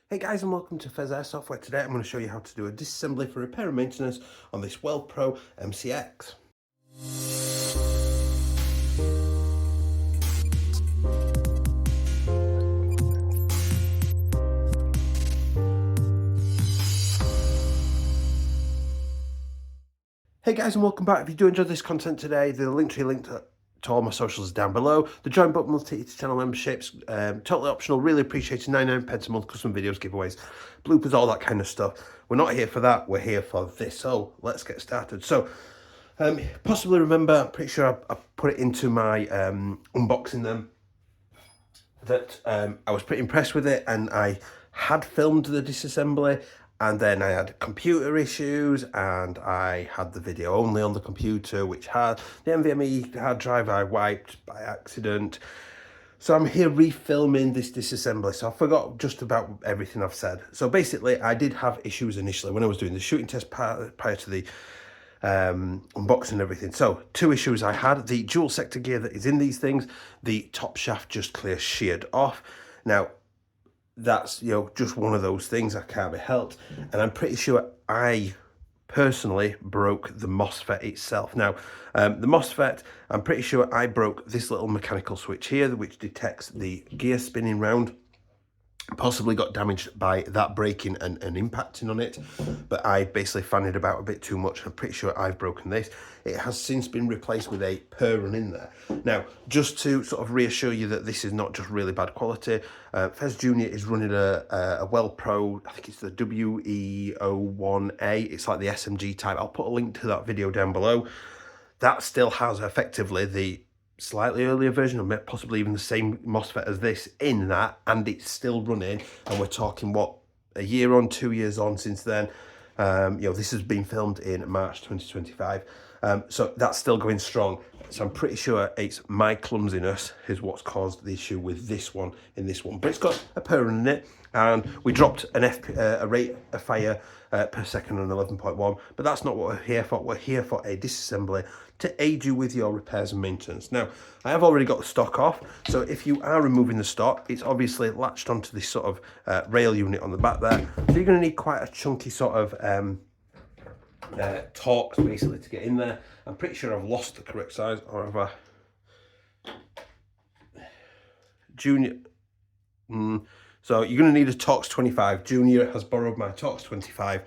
Hey guys, and welcome to Pheas Software. Today I'm going to show you how to do a disassembly for repair and maintenance on this PRO MCX. Hey guys, and welcome back. If you do enjoy this content today, the link to all my socials is down below. The join button will take you to channel memberships, totally optional, really appreciated, 99p a month, custom videos, giveaways, bloopers, all that kind of stuff. We're not here for that, we're here for this, so let's get started. So, possibly remember, I'm pretty sure I put it into my unboxing them, that I was pretty impressed with it, and I had filmed the disassembly, and then I had computer issues, and I had the video only on the computer, which had the NVMe hard drive I wiped by accident. So I'm here refilming this disassembly, so I forgot just about everything I've said. So basically, I did have issues initially when I was doing the shooting test prior to the unboxing and everything. So two issues I had: the dual sector gear that is in these things, the top shaft just clear sheared off. Now that's, you know, just one of those things that can't be helped, and I'm pretty sure I personally broke the MOSFET itself. Now the MOSFET, I'm pretty sure I broke this little mechanical switch here which detects the gear spinning round. Possibly got damaged by that breaking and impacting on it, but I basically fanned it about a bit too much. I'm pretty sure I've broken this. It has since been replaced with a PRO run in there. Now, just to sort of reassure you that this is not just really bad quality, Pheas Junior is running a Well Pro, I think it's the WE10-2 It's like the SMG type. I'll put a link to that video down below. That still has effectively the slightly earlier version, or possibly even the same MOSFET as this in that, and it's still running. And we're talking, what, a year on, 2 years on since then. You know, this has been filmed in March 2025, so that's still going strong. So I'm pretty sure it's my clumsiness is what's caused the issue with this one in this one, but it's got a PRO in it, and we dropped an a rate of fire per second on 11.1, but that's not what we're here for. We're here for a disassembly to aid you with your repairs and maintenance. Now, I have already got the stock off, so if you are removing the stock, it's obviously latched onto this sort of rail unit on the back there, so you're going to need quite a chunky sort of Torx basically to get in there. I'm pretty sure I've lost the correct size, or have I? Junior. So you're going to need a Torx 25. Junior has borrowed my Torx 25,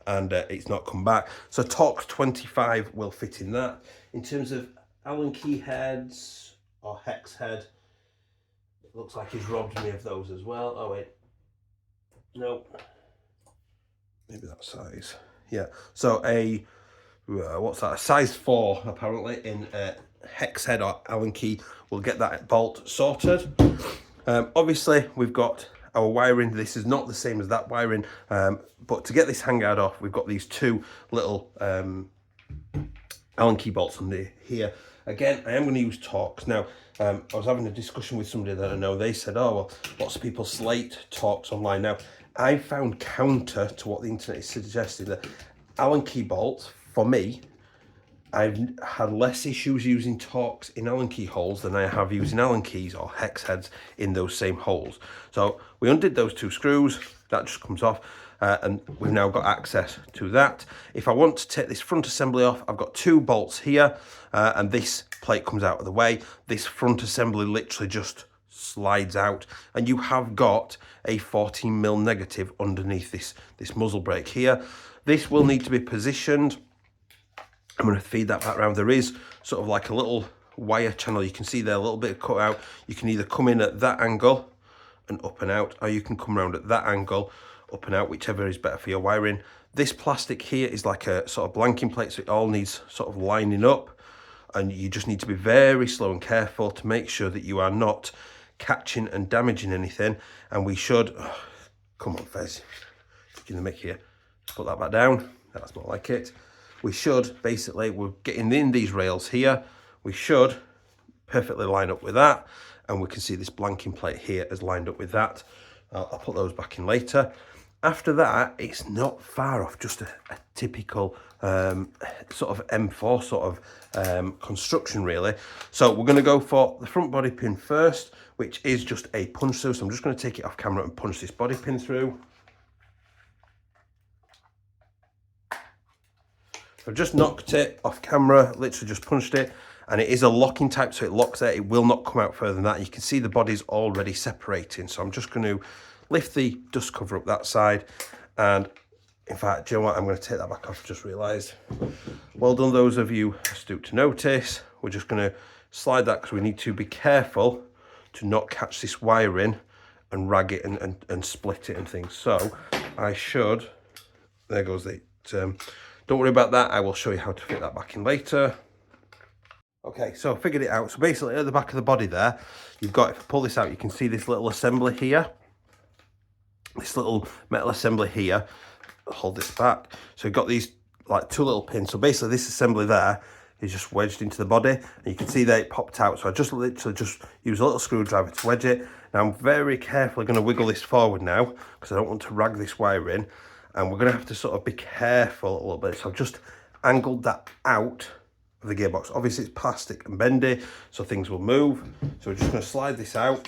and it's not come back. So Torx 25 will fit in that. In terms of Allen key heads or hex head, it looks like he's robbed me of those as well. Oh wait, no, maybe that size. Yeah, so a what's that? A size 4 apparently in hex head or Allen key. We'll get that bolt sorted. Obviously, we've got our wiring. This is not the same as that wiring, but to get this handguard off, we've got these two little Allen key bolts under here. Again, I am going to use Torx. Now, I was having a discussion with somebody that I know. They said, oh, well, lots of people slate Torx online. Now, I found counter to what the internet is suggesting, that Allen key bolts, for me, I've had less issues using Torx in Allen key holes than I have using Allen keys or hex heads in those same holes. So we undid those two screws, that just comes off, and we've now got access to that. If I want to take this front assembly off, I've got two bolts here, and this plate comes out of the way. This front assembly literally just slides out, and you have got a 14mm negative underneath this muzzle brake here. This will need to be positioned. I'm going to feed that back around. There is sort of like a little wire channel. You can see there a little bit of cut out. You can either come in at that angle and up and out, or you can come around at that angle, up and out, whichever is better for your wiring. This plastic here is like a sort of blanking plate, so it all needs sort of lining up, and you just need to be very slow and careful to make sure that you are not catching and damaging anything. And we should, oh, come on Pheas, in the mic here, put that back down. That's not like it. We should basically, we're getting in these rails here, we should perfectly line up with that, and we can see this blanking plate here is lined up with that. I'll put those back in later. After that, it's not far off, just a typical sort of M4 sort of construction really. So we're going to go for the front body pin first. which is just a punch through. So I'm just going to take it off camera and punch this body pin through. I've just knocked it off camera, literally just punched it, and it is a locking type, so it locks there. It will not come out further than that. You can see the body's already separating. So I'm just going to lift the dust cover up that side, and in fact, do you know what? I'm going to take that back off. Just realised. Well done, those of you astute to notice. We're just going to slide that because we need to be careful to not catch this wire in and rag it and split it and things. So I should, there goes the, don't worry about that. I will show you how to fit that back in later. Okay, so I figured it out. So basically at the back of the body there, you've got, if I pull this out, you can see this little assembly here. This little metal assembly here. Hold this back. So you've got these like two little pins. So basically this assembly there is just wedged into the body, and you can see that it popped out. So I just literally just use a little screwdriver to wedge it. Now I'm very carefully going to wiggle this forward now because I don't want to rag this wire in, and we're going to have to sort of be careful a little bit. So I've just angled that out of the gearbox. Obviously it's plastic and bendy, so things will move. So we're just going to slide this out.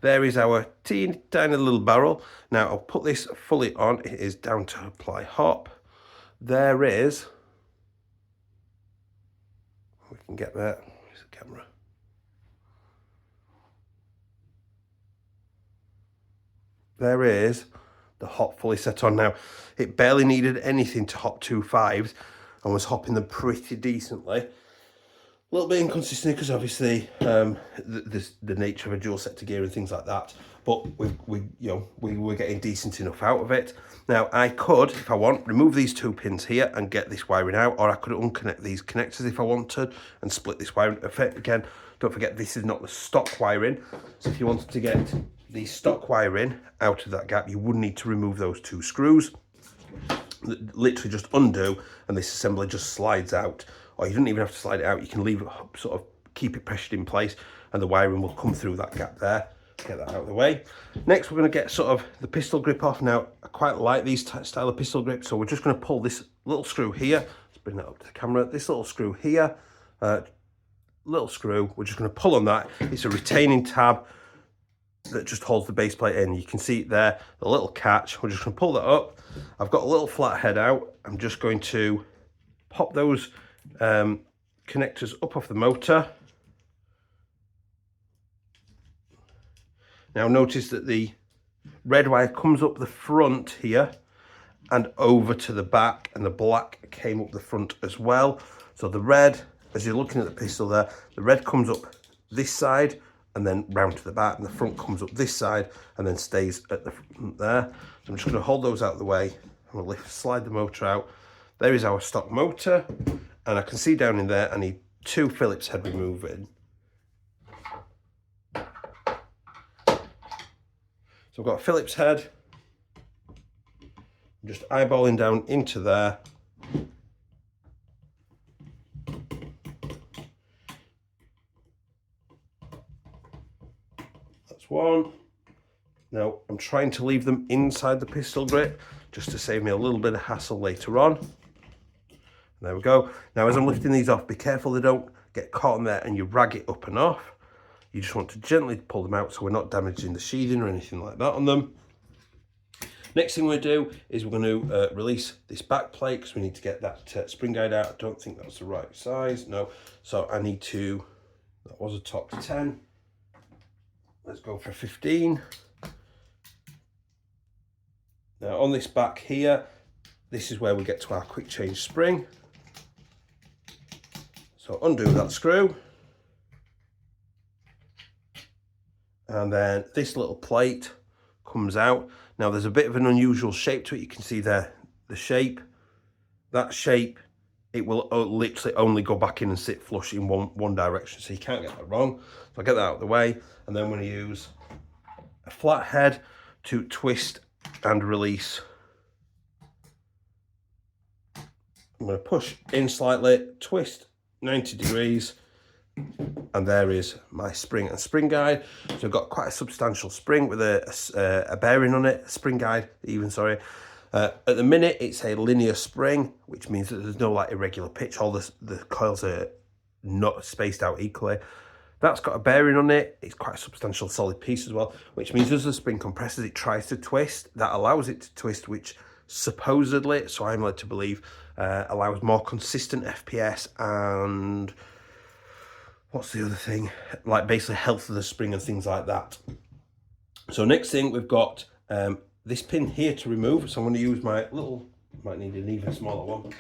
There is our teeny tiny little barrel. Now I'll put this fully on. It is down to apply hop. There is, we can get there, where's the camera? There is the hop fully set on. Now it barely needed anything to hop 2 5s and was hopping them pretty decently. A little bit inconsistent because obviously the nature of a dual sector gear and things like that, but we were getting decent enough out of it. Now I could, if I want, remove these 2 pins here and get this wiring out, or I could unconnect these connectors if I wanted and split this wiring. Again, don't forget this is not the stock wiring, so if you wanted to get the stock wiring out of that gap, you would need to remove those 2 screws. Literally just undo, and this assembly just slides out. Or you don't even have to slide it out, you can leave it, sort of keep it pressured in place, and the wiring will come through that gap there. Get that out of the way. Next we're going to get sort of the pistol grip off. Now I quite like these style of pistol grips, so we're just going to pull this little screw here. Let's bring that up to the camera. This little screw here, little screw, we're just going to pull on that. It's a retaining tab that just holds the base plate in. You can see it there, the little catch. We're just going to pull that up. I've got a little flat head out. I'm just going to pop those connectors up off the motor. Now notice that the red wire comes up the front here and over to the back, and the black came up the front as well. So the red, as you're looking at the pistol there, the red comes up this side and then round to the back, and the front comes up this side and then stays at the front there. So I'm just going to hold those out of the way. I'm going to slide the motor out. There is our stock motor, and I can see down in there I need 2 Phillips head removing. So I've got a Phillips head. I'm just eyeballing down into there. That's one. Now I'm trying to leave them inside the pistol grip just to save me a little bit of hassle later on. There we go. Now as I'm lifting these off, be careful they don't get caught in there and you rag it up and off. You just want to gently pull them out so we're not damaging the sheathing or anything like that on them. Next thing we're going to do is we're going to release this back plate because we need to get that spring guide out. I don't think that's the right size, no. So I need to, that was a top 10. Let's go for 15. Now on this back here, this is where we get to our quick change spring. So undo that screw. And then this little plate comes out. Now there's a bit of an unusual shape to it. You can see there the shape. That shape, it will literally only go back in and sit flush in one direction, so you can't get that wrong. So I'll get that out of the way, and then we're going to use a flat head to twist and release. I'm going to push in slightly, twist 90 degrees, and there is my spring and spring guide. So I've got quite a substantial spring with a bearing on it, a spring guide even, sorry. At the minute it's a linear spring, which means that there's no like irregular pitch. All the coils are not spaced out equally. That's got a bearing on it. It's quite a substantial solid piece as well, which means as the spring compresses, it tries to twist. That allows it to twist, which supposedly, so I'm led to believe, allows more consistent FPS and what's the other thing? Like basically health of the spring and things like that. So next thing, we've got this pin here to remove. So I'm going to use my little, might need an even smaller one.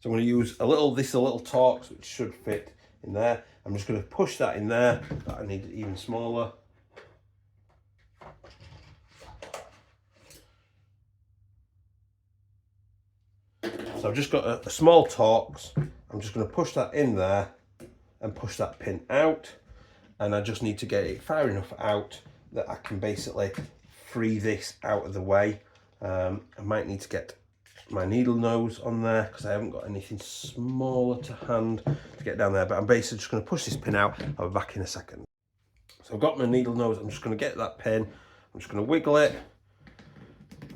So I'm going to use a little Torx, which should fit in there. I'm just going to push that in there, but I need it even smaller. So I've just got a small Torx. I'm just going to push that in there and push that pin out. And I just need to get it far enough out that I can basically free this out of the way. I might need to get my needle nose on there because I haven't got anything smaller to hand to get down there, but I'm basically just going to push this pin out. I'll be back in a second. So I've got my needle nose. I'm just going to get that pin. I'm just going to wiggle it.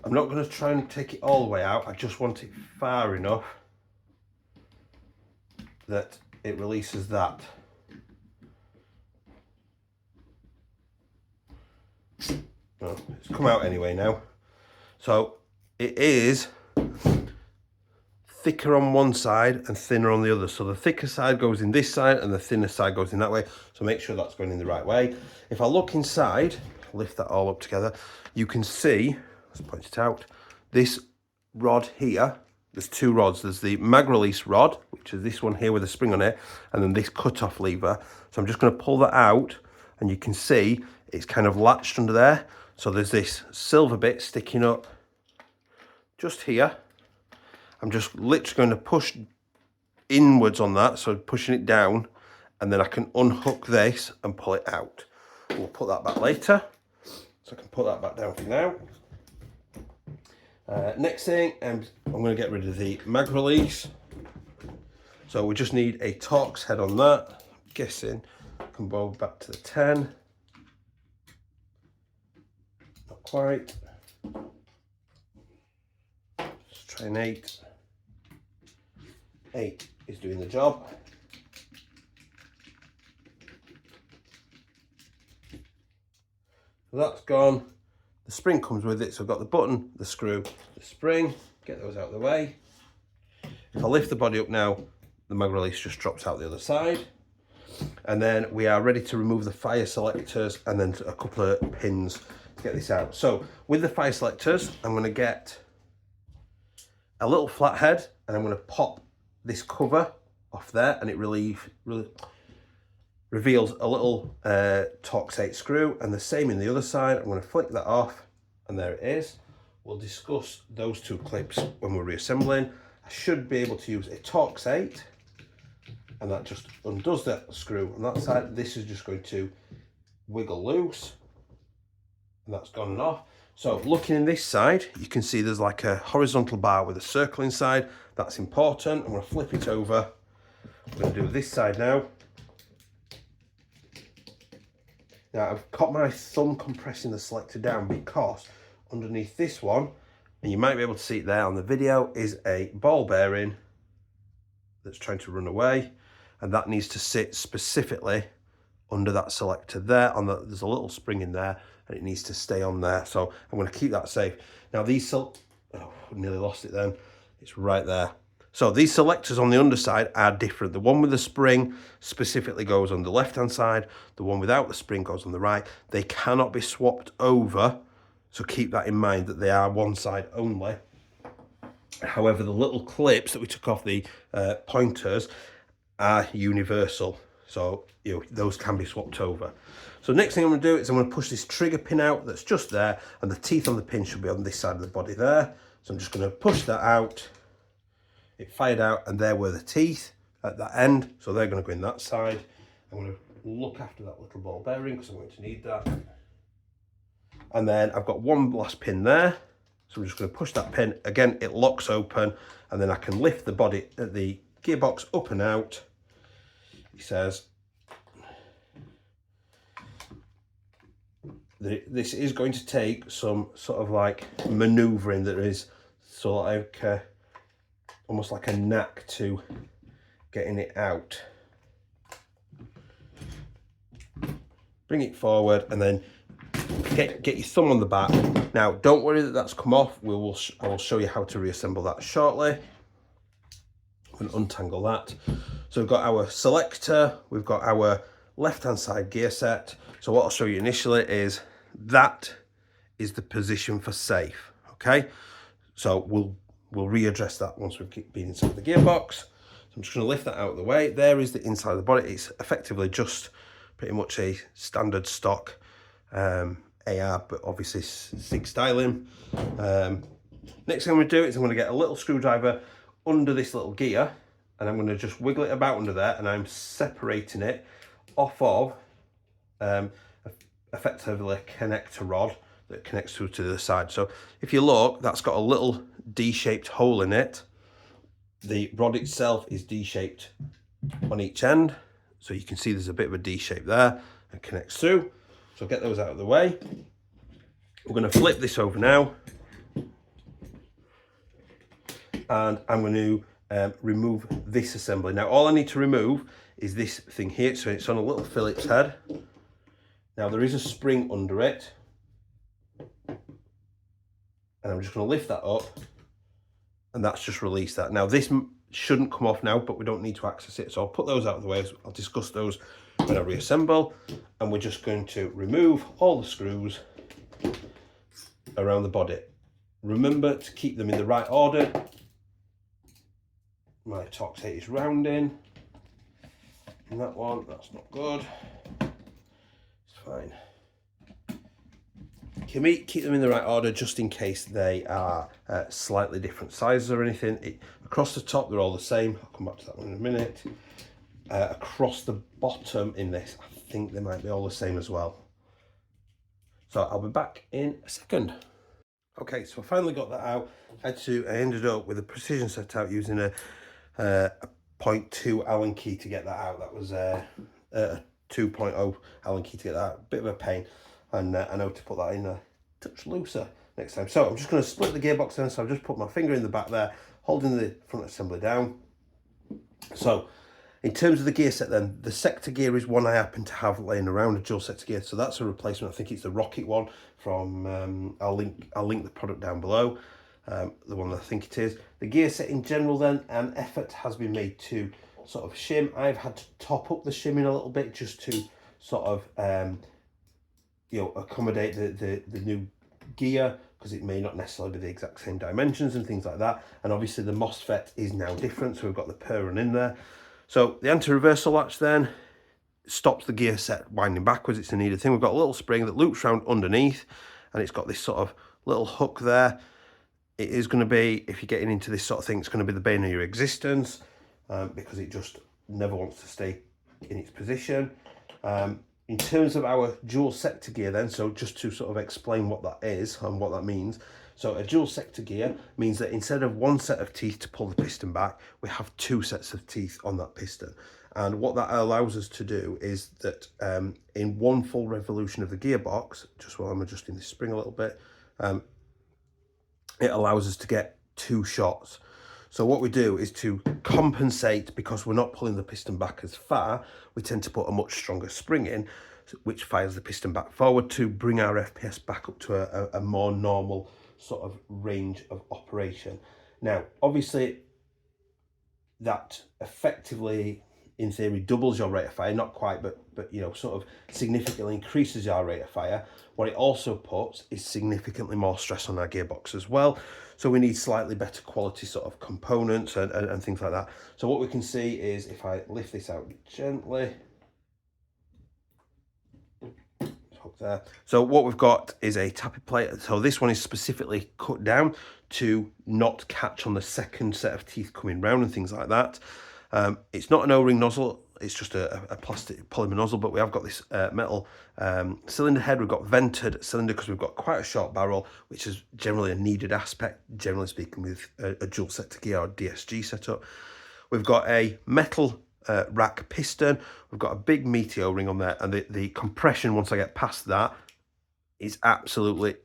I'm not going to try and take it all the way out. I just want it far enough that it releases that. Well, it's come out anyway now. So it is thicker on one side and thinner on the other. So the thicker side goes in this side and the thinner side goes in that way. So make sure that's going in the right way. If I look inside, lift that all up together, you can see, let's point it out, this rod here, there's two rods. There's the mag release rod, which is this one here with a spring on it, and then this cut-off lever. So I'm just going to pull that out, and you can see it's kind of latched under there. So there's this silver bit sticking up just here. I'm just literally going to push inwards on that, so pushing it down, and then I can unhook this and pull it out. We'll put that back later, so I can put that back down for now. Next thing, I'm going to get rid of the mag release. So we just need a Torx head on that. I'm guessing I can go back to the 10. Not quite. Let's try an 8. 8 is doing the job. So that's gone. The spring comes with it, so I've got the button, the screw, the spring. Get those out of the way. If I lift the body up now, the mag release just drops out the other side. And then we are ready to remove the fire selectors and then a couple of pins to get this out. So with the fire selectors, I'm going to get a little flathead and I'm going to pop this cover off there, and it reveals a little Torx 8 screw, and the same in the other side. I'm going to flick that off, and there it is. We'll discuss those two clips when we're reassembling. I should be able to use a Torx 8, and that just undoes that screw on that side. This is just going to wiggle loose, and that's gone and off. So looking in this side, you can see there's like a horizontal bar with a circle inside. That's important. I'm going to flip it over. I'm going to do this side now. Now I've got my thumb compressing the selector down because underneath this one, and you might be able to see it there on the video, is a ball bearing that's trying to run away, and that needs to sit specifically under that selector there. There's a little spring in there, and it needs to stay on there. So I'm going to keep that safe. Now these nearly lost it then. It's right there. So these selectors on the underside are different. The one with the spring specifically goes on the left-hand side. The one without the spring goes on the right. They cannot be swapped over. So keep that in mind that they are one side only. However, the little clips that we took off the pointers are universal. So those can be swapped over. So next thing I'm going to do is I'm going to push this trigger pin out that's just there, and the teeth on the pin should be on this side of the body there. So I'm just going to push that out. It fired out, and there were the teeth at that end, so they're going to go in that side. I'm going to look after that little ball bearing because I'm going to need that. And then I've got one last pin there, so I'm just going to push that pin. Again, it locks open, and then I can lift the body, the gearbox up and out. He says this is going to take some sort of like manoeuvring. There is sort of like almost like a knack to getting it out. bring it forward, and then get your thumb on the back. Now, don't worry that that's come off. I will show you how to reassemble that shortly. I'm going to untangle that. So we've got our selector, we've got our left-hand side gear set. So what I'll show you initially is that is the position for safe, okay? So we'll readdress that once we've been inside the gearbox. So I'm just going to lift that out of the way. There is the inside of the body. It's effectively just pretty much a standard stock AR, but obviously SIG styling. Next thing I'm going to do is I'm going to get a little screwdriver under this little gear, and I'm going to just wiggle it about under there, and I'm separating it off of effectively a connector rod that connects through to the side. So if you look, that's got a little D-shaped hole in it. The rod itself is D-shaped on each end, so you can see there's a bit of a D shape there and connects through. So get those out of the way. We're going to flip this over now, and I'm going to remove this assembly. Now all I need to remove is this thing here. So it's on a little Phillips head. Now there is a spring under it, and I'm just going to lift that up, and that's just released that. Now this shouldn't come off now, but we don't need to access it, so I'll put those out of the way. I'll discuss those when I reassemble, and we're just going to remove all the screws around the body. Remember to keep them in the right order. My torque tape is rounding, and that one, that's not good. It's fine. Keep them in the right order just in case they are slightly different sizes or anything. Across the top, they're all the same. I'll come back to that one in a minute. Across the bottom in this, I think they might be all the same as well. So I'll be back in a second. Okay, so I finally got that out. I ended up with a precision set out using a 0.2 Allen key to get that out. That was a 2.0 Allen key to get that out. Bit of a pain. And I know to put that in a touch looser next time. So I'm just going to split the gearbox then. So I've just put my finger in the back there, holding the front assembly down. So in terms of the gear set then, the sector gear is one I happen to have laying around, a dual sector gear. So that's a replacement. I think it's the Rocket one from, I'll link the product down below, the one that I think it is. The gear set in general then, an effort has been made to sort of shim. I've had to top up the shimming a little bit just to sort of, accommodate the new gear, because it may not necessarily be the exact same dimensions and things like that. And obviously the MOSFET is now different, so we've got the PRO in there. So the anti-reversal latch then stops the gear set winding backwards. It's a needed thing. We've got a little spring that loops around underneath, and it's got this sort of little hook there. It is going to be, if you're getting into this sort of thing, it's going to be the bane of your existence, because it just never wants to stay in its position. In terms of our dual sector gear then, so just to sort of explain what that is and what that means. So a dual sector gear means that instead of one set of teeth to pull the piston back, we have two sets of teeth on that piston. And what that allows us to do is that in one full revolution of the gearbox, just while I'm adjusting the spring a little bit, it allows us to get two shots. So what we do is to compensate, because we're not pulling the piston back as far, we tend to put a much stronger spring in, which fires the piston back forward to bring our FPS back up to a more normal sort of range of operation. Now, obviously, that effectively, in theory, doubles your rate of fire, not quite, but sort of significantly increases your rate of fire. What it also puts is significantly more stress on our gearbox as well. So we need slightly better quality sort of components and things like that. So what we can see is, if I lift this out gently, hook there. So what we've got is a tappet plate. So this one is specifically cut down to not catch on the second set of teeth coming round and things like that. It's not an O-ring nozzle, it's just a plastic polymer nozzle, but we have got this metal cylinder head. We've got vented cylinder because we've got quite a short barrel, which is generally a needed aspect, generally speaking, with a dual sector gear or DSG setup. We've got a metal rack piston. We've got a big meaty O-ring on there, and the compression, once I get past that, is absolutely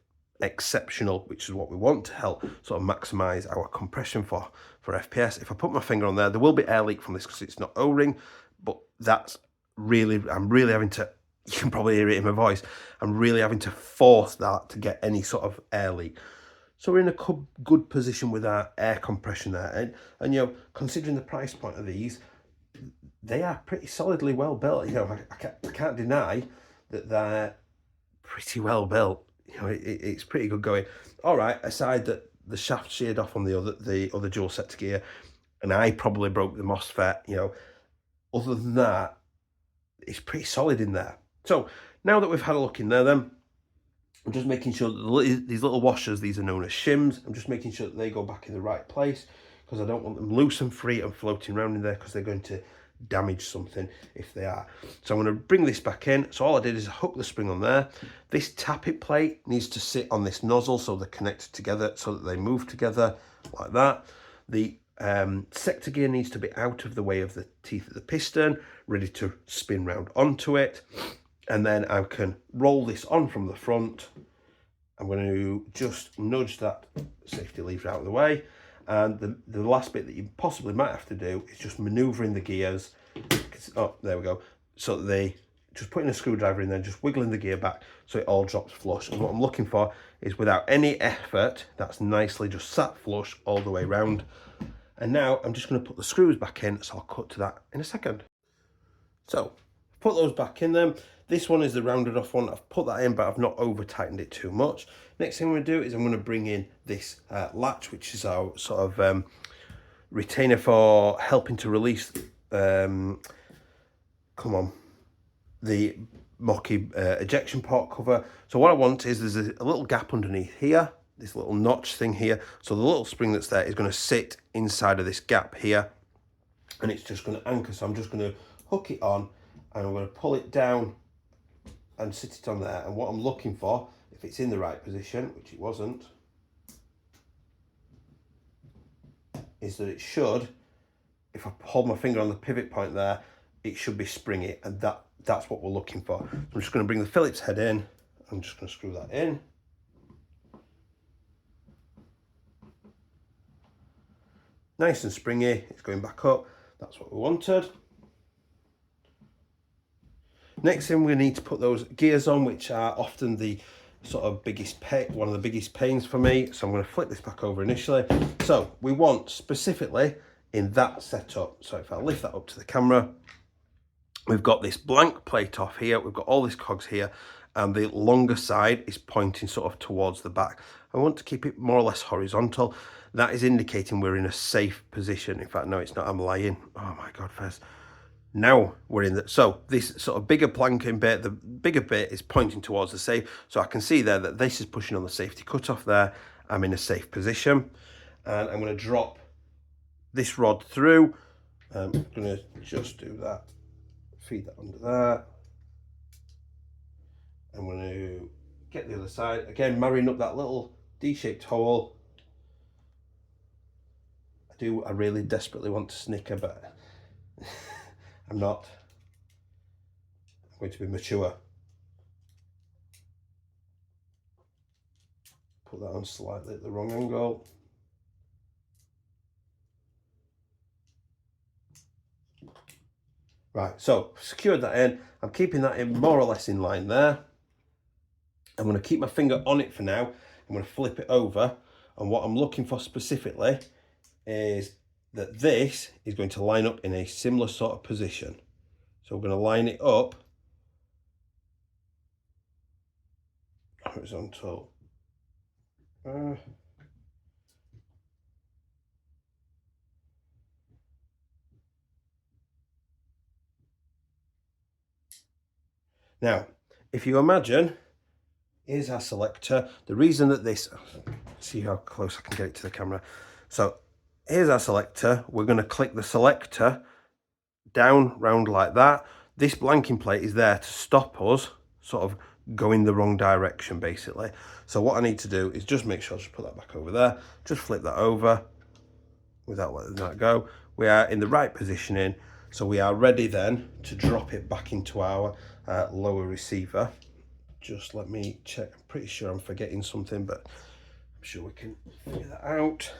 exceptional, which is what we want to help sort of maximize our compression for FPS. If I put my finger on there, there will be air leak from this because it's not O-ring, but that's really, I'm really having to you can probably hear it in my voice. I'm really having to force that to get any sort of air leak. So we're in a good position with our air compression there. And you know, considering the price point of these, they are pretty solidly well built. You know, I can't deny that they're pretty well built. You know, it's pretty good going. All right, aside that the shaft sheared off on the other dual sector gear, and I probably broke the MOSFET, you know, other than that, it's pretty solid in there. So now that we've had a look in there then, I'm just making sure that these little washers, these are known as shims, I'm just making sure that they go back in the right place, because I don't want them loose and free and floating around in there, because they're going to damage something if they are. So I'm going to bring this back in. So all I did is hook the spring on there. This tappet plate needs to sit on this nozzle so they're connected together, so that they move together like that. The sector gear needs to be out of the way of the teeth of the piston, ready to spin round onto it. And then I can roll this on from the front. I'm going to just nudge that safety lever out of the way. And the last bit that you possibly might have to do is just manoeuvring the gears. Oh, there we go. So they just putting a screwdriver in there, just wiggling the gear back so it all drops flush. And what I'm looking for is, without any effort, that's nicely just sat flush all the way round. And now I'm just going to put the screws back in, so I'll cut to that in a second. So put those back in then. This one is the rounded off one. I've put that in, but I've not over tightened it too much. Next thing I'm going to do is I'm going to bring in this latch, which is our sort of retainer for helping to release, the Mocky ejection port cover. So what I want is, there's a little gap underneath here, this little notch thing here. So the little spring that's there is going to sit inside of this gap here, and it's just going to anchor. So I'm just going to hook it on, and I'm going to pull it down and sit it on there. And what I'm looking for, if it's in the right position, which it wasn't, is that it should, if I hold my finger on the pivot point there, it should be springy, and that's what we're looking for. So I'm just going to bring the Phillips head in. I'm just going to screw that in. Nice and springy, it's going back up. That's what we wanted. Next thing, we need to put those gears on, which are often the sort of one of the biggest pains for me. So I'm going to flip this back over initially. So we want specifically in that setup. So if I lift that up to the camera, we've got this blank plate off here. We've got all these cogs here, and the longer side is pointing sort of towards the back. I want to keep it more or less horizontal. That is indicating we're in a safe position. In fact, no, it's not. I'm lying. Oh my God, Pheas. Now we're in the, so this sort of bigger planking bit, the bigger bit is pointing towards the safe. So I can see there that this is pushing on the safety cutoff there. I'm in a safe position, and I'm going to drop this rod through. I'm going to just do that, feed that under there. I'm going to get the other side, again marrying up that little D-shaped hole. I really desperately want to snicker, but I'm not. I'm going to be mature. Put that on slightly at the wrong angle. Right, so secured that in. I'm keeping that in more or less in line there. I'm going to keep my finger on it for now. I'm going to flip it over, and what I'm looking for specifically is that this is going to line up in a similar sort of position. So we're going to line it up horizontal. Now, if you imagine, here's our selector. The reason that this, see how close I can get it to the camera. So here's our selector. We're going to click the selector down round like that. This blanking plate is there to stop us sort of going the wrong direction, basically. So what I need to do is just make sure I just put that back over there, just flip that over without letting that go. We are in the right positioning, so we are ready then to drop it back into our lower receiver. Just let me check. I'm pretty sure I'm forgetting something, but I'm sure we can figure that out.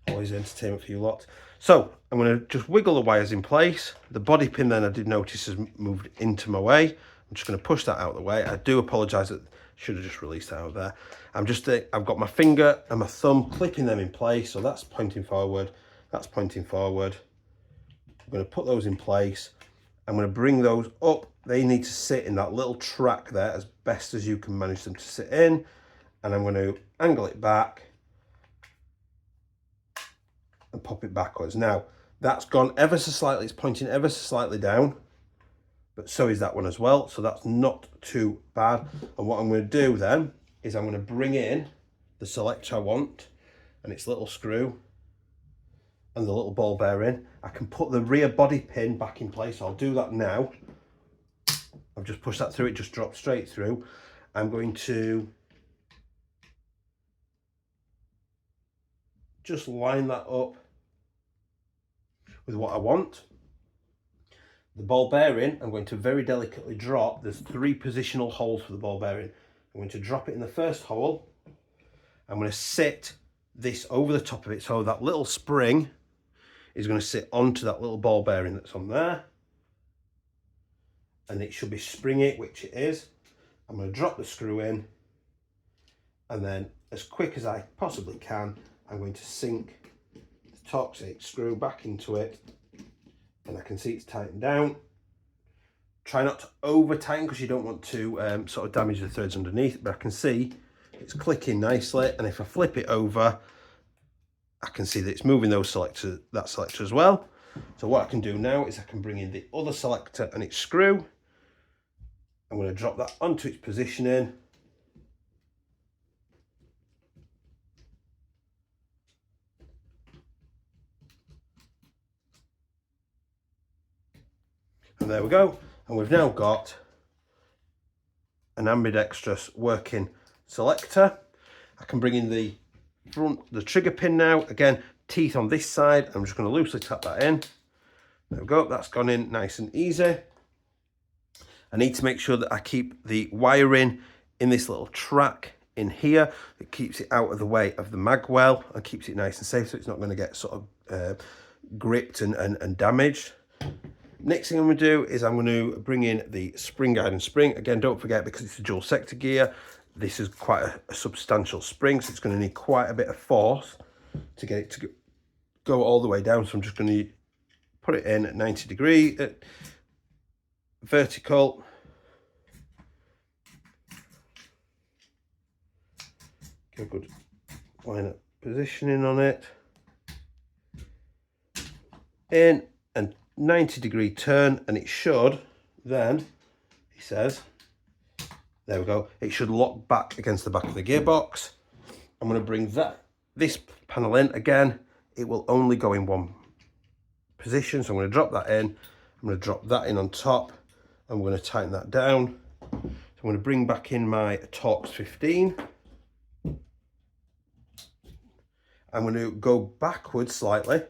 Always entertainment for you lot. So I'm going to just wiggle the wires in place. The body pin then, I did notice, has moved into my way. I'm just going to push that out of the way. I do apologise that I should have just released that out there. I've got my finger and my thumb clipping them in place. So that's pointing forward, that's pointing forward. I'm going to put those in place. I'm going to bring those up. They need to sit in that little track there as best as you can manage them to sit in. And I'm going to angle it back and pop it backwards. Now, that's gone ever so slightly. It's pointing ever so slightly down, but so is that one as well. So that's not too bad. And what I'm going to do then is I'm going to bring in the selector I want and its little screw and the little ball bearing. I can put the rear body pin back in place. I'll do that now. I've just pushed that through. It just dropped straight through. I'm going to just line that up with what I want. The ball bearing, I'm going to very delicately drop. There's 3 positional holes for the ball bearing. I'm going to drop it in the first hole. I'm going to sit this over the top of it, so that little spring is going to sit onto that little ball bearing that's on there. And it should be springy, which it is. I'm going to drop the screw in, and then as quick as I possibly can, I'm going to sink the Torx 8 screw back into it, and I can see it's tightened down. Try not to over tighten because you don't want to sort of damage the threads underneath, but I can see it's clicking nicely, and if I flip it over, I can see that it's moving that selector as well. So what I can do now is I can bring in the other selector and its screw. I'm going to drop that onto its positioning. And there we go. And we've now got an ambidextrous working selector. I can bring in the trigger pin now. Again, teeth on this side. I'm just going to loosely tap that in. There we go. That's gone in nice and easy. I need to make sure that I keep the wiring in this little track in here. It keeps it out of the way of the mag well and keeps it nice and safe, so it's not going to get sort of gripped and damaged. Next thing I'm going to do is I'm going to bring in the spring guide and spring. Again, don't forget, because it's a dual sector gear, this is quite a substantial spring, so it's going to need quite a bit of force to get it to go all the way down. So I'm just going to put it in at 90 degree, vertical. Get a good line up positioning on it. In and 90 degree turn, and it should then, he says, there we go, it should lock back against the back of the gearbox. I'm going to bring this panel in. Again, it will only go in one position, so I'm going to drop that in. I'm going to drop that in on top. I'm going to tighten that down. So I'm going to bring back in my Torx 15. I'm going to go backwards slightly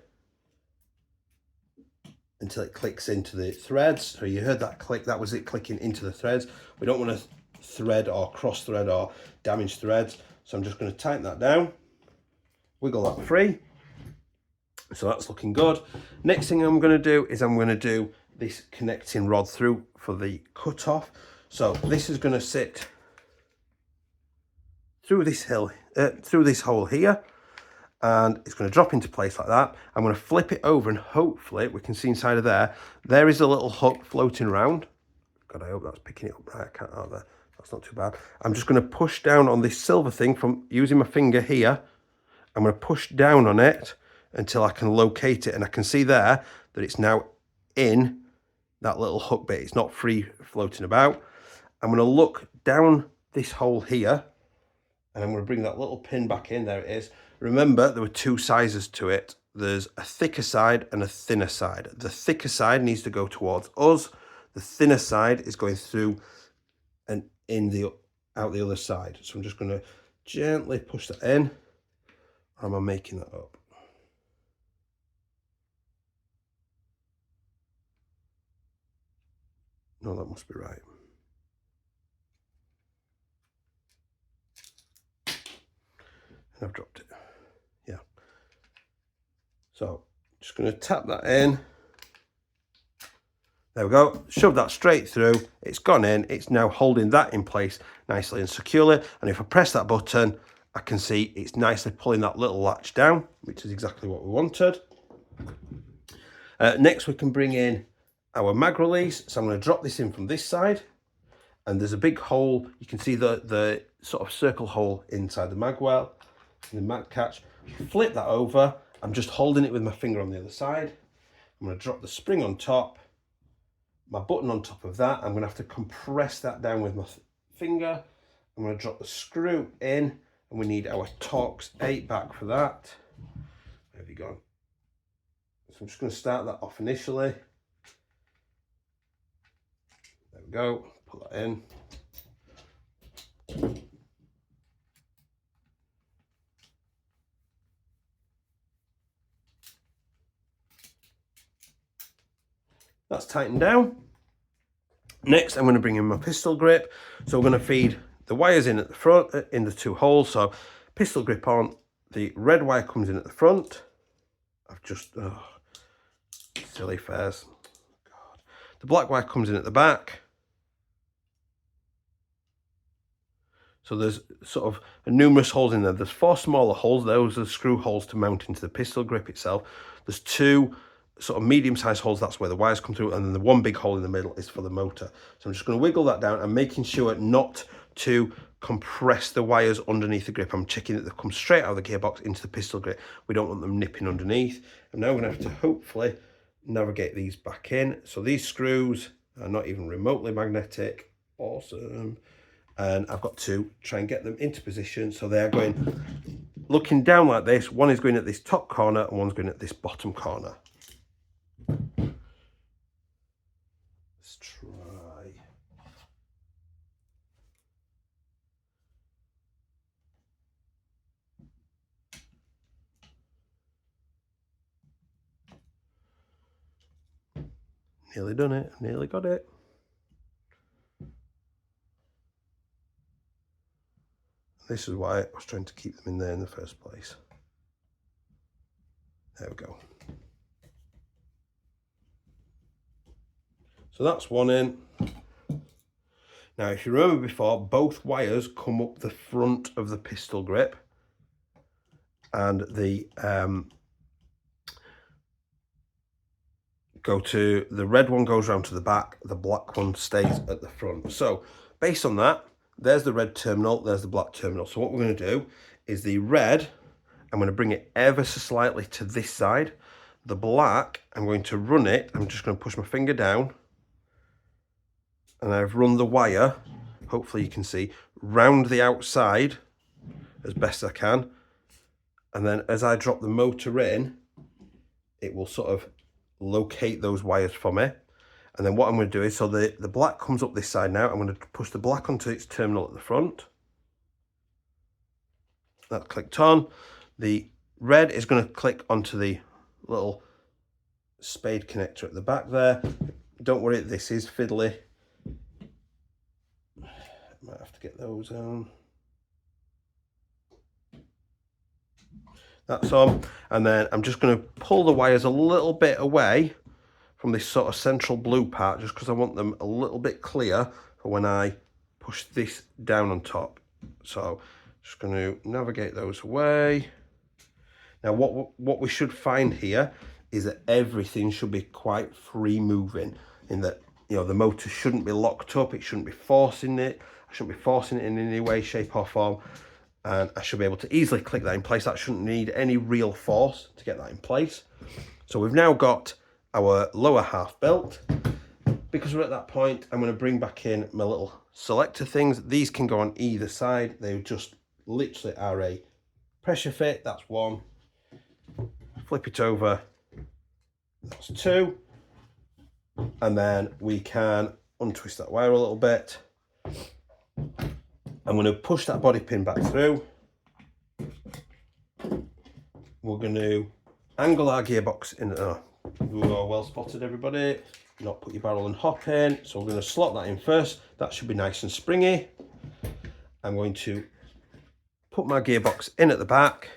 until it clicks into the threads. So you heard that click, that was it clicking into the threads. We don't want to thread or cross thread or damage threads. So I'm just going to tighten that down, wiggle that free. So that's looking good. Next thing I'm going to do is I'm going to do this connecting rod through for the cutoff. So this is going to sit through this hole here, and it's going to drop into place like that. I'm going to flip it over, and hopefully we can see inside of there. There is a little hook floating around. God, I hope that's picking it up right. I can't out there. That's not too bad. I'm just going to push down on this silver thing from using my finger here. I'm going to push down on it until I can locate it, and I can see there that it's now in that little hook bit. It's not free floating about. I'm going to look down this hole here, and I'm going to bring that little pin back in. There it is. Remember, there were 2 sizes to it. There's a thicker side and a thinner side. The thicker side needs to go towards us. The thinner side is going through and out the other side. So I'm just going to gently push that in. Or am I making that up? No, that must be right. And I've dropped it. Yeah. So just going to tap that in. There we go, shove that straight through, it's gone in, it's now holding that in place nicely and securely, and if I press that button, I can see it's nicely pulling that little latch down, which is exactly what we wanted. Next we can bring in our mag release, so I'm going to drop this in from this side, and there's a big hole, you can see the sort of circle hole inside the mag well, the mag catch. Flip that over, I'm just holding it with my finger on the other side. I'm going to drop the spring on top, my button on top of that. I'm going to have to compress that down with my finger. I'm going to drop the screw in, and we need our Torx 8 back for that. There we go. So I'm just going to start that off initially. There we go, put that in. That's tightened down. Next, I'm going to bring in my pistol grip. So we're going to feed the wires in at the front, in the two holes. So pistol grip on, the red wire comes in at the front. I've just, silly Pheas. God. The black wire comes in at the back. So there's sort of numerous holes in there. There's 4 smaller holes. Those are screw holes to mount into the pistol grip itself. There's 2 sort of medium-sized holes, that's where the wires come through, and then the one big hole in the middle is for the motor. So I'm just going to wiggle that down and making sure not to compress the wires underneath the grip. I'm checking that they've come straight out of the gearbox into the pistol grip. We don't want them nipping underneath. And now I'm going to have to hopefully navigate these back in. So these screws are not even remotely magnetic. Awesome. And I've got to try and get them into position so they're going looking down like this. One is going at this top corner and one's going at this bottom corner. Let's try. Nearly done it, nearly got it. This is why I was trying to keep them in there in the first place. There we go. So that's one in. Now, if you remember before, both wires come up the front of the pistol grip, and the red one goes around to the back, the black one stays at the front. So based on that, there's the red terminal, there's the black terminal. So what we're going to do is the red, I'm going to bring it ever so slightly to this side. The black, I'm going to run it, I'm just going to push my finger down, and I've run the wire, hopefully you can see, round the outside as best I can. And then as I drop the motor in, it will sort of locate those wires for me. And then what I'm going to do is, so the black comes up this side now, I'm going to push the black onto its terminal at the front. That clicked on. The red is going to click onto the little spade connector at the back there. Don't worry, this is fiddly. Might have to get those on. That's on. And then I'm just going to pull the wires a little bit away from this sort of central blue part, just because I want them a little bit clear for when I push this down on top. So just going to navigate those away. Now what we should find here is that everything should be quite free moving, in that, you know, the motor shouldn't be locked up, it shouldn't be forcing it, I shouldn't be forcing it in any way, shape or form, and I should be able to easily click that in place. That shouldn't need any real force to get that in place. So we've now got our lower half built. Because we're at that point, I'm going to bring back in my little selector things. These can go on either side. They just literally are a pressure fit. That's one. Flip it over. That's two. And then we can untwist that wire a little bit. I'm going to push that body pin back through. We're going to angle our gearbox in. Oh, well spotted, everybody. Not put your barrel and hop in. So we're going to slot that in first. That should be nice and springy. I'm going to put my gearbox in at the back.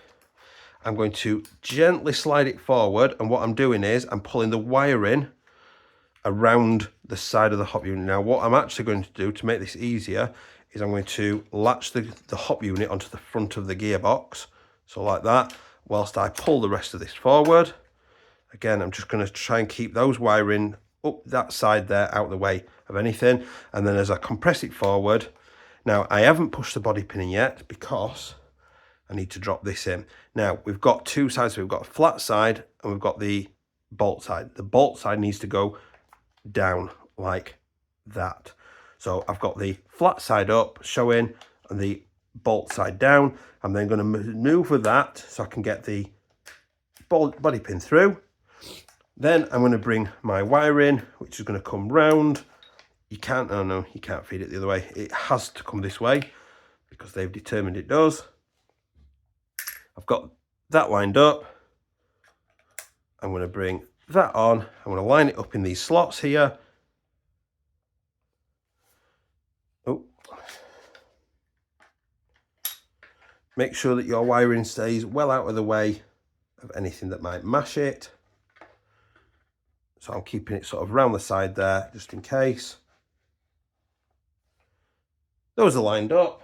I'm going to gently slide it forward, and what I'm doing is I'm pulling the wire in around the side of the hop unit. Now what I'm actually going to do to make this easier is I'm going to latch the hop unit onto the front of the gearbox, so like that, whilst I pull the rest of this forward. Again, I'm just going to try and keep those wiring up that side there out of the way of anything, and then as I compress it forward, now I haven't pushed the body pin in yet because I need to drop this in. Now we've got two sides, we've got a flat side and we've got the bolt side. The bolt side needs to go down like that. So I've got the flat side up showing and the bolt side down. I'm then going to maneuver that so I can get the body pin through. Then I'm going to bring my wire in, which is going to come round. You can't, oh no, you can't feed it the other way. It has to come this way because they've determined it does. I've got that lined up. I'm going to bring that on. I'm going to line it up in these slots here. Oh. Make sure that your wiring stays well out of the way of anything that might mash it. So I'm keeping it sort of around the side there, just in case. Those are lined up.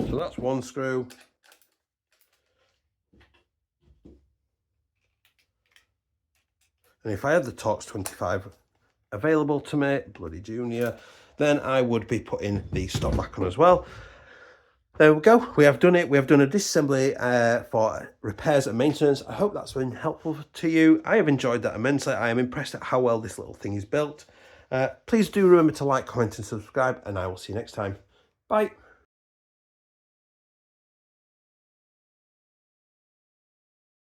So that's one screw. And if I had the Torx 25 available to me, bloody junior, then I would be putting the stop back on as well. There we go. We have done it. We have done a disassembly for repairs and maintenance. I hope that's been helpful to you. I have enjoyed that immensely. I am impressed at how well this little thing is built. Please do remember to like, comment and subscribe, and I will see you next time. Bye.